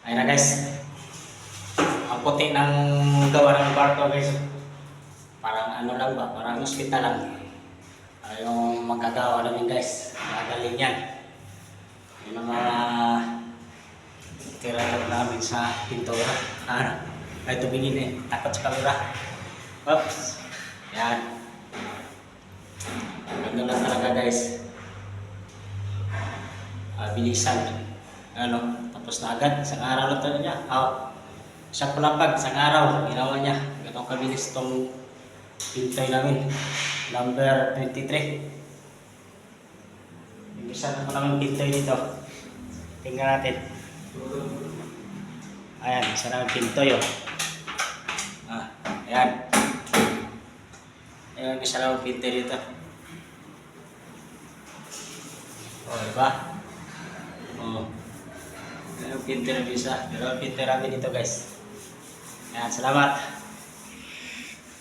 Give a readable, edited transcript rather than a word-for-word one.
Ayun na guys. Ang puti ng gawa ng barko guys. Parang ano lang ba? Parang hospital lang. Yung magagawa namin guys. Magaling yan. Yung mga tira lang namin sa pintura. Ay tumingin eh. Takot sa camera. Oops. Yan. Ganda lang talaga guys. Bilisan. Ano, tapos na agad. Isang araw lang talaga niya. Isang palapag, isang araw. Ginawa niya. Ganun kabilis itong pintay namin. Number 23. Isa na naman pintay dito. Tingnan natin. Ayan, isa naman pintoy oh. Ayan. Ayan, isa naman pintay dito. Diba? Ayan, pintay na bisa. Pero pintay namin dito guys. Ayan, salamat.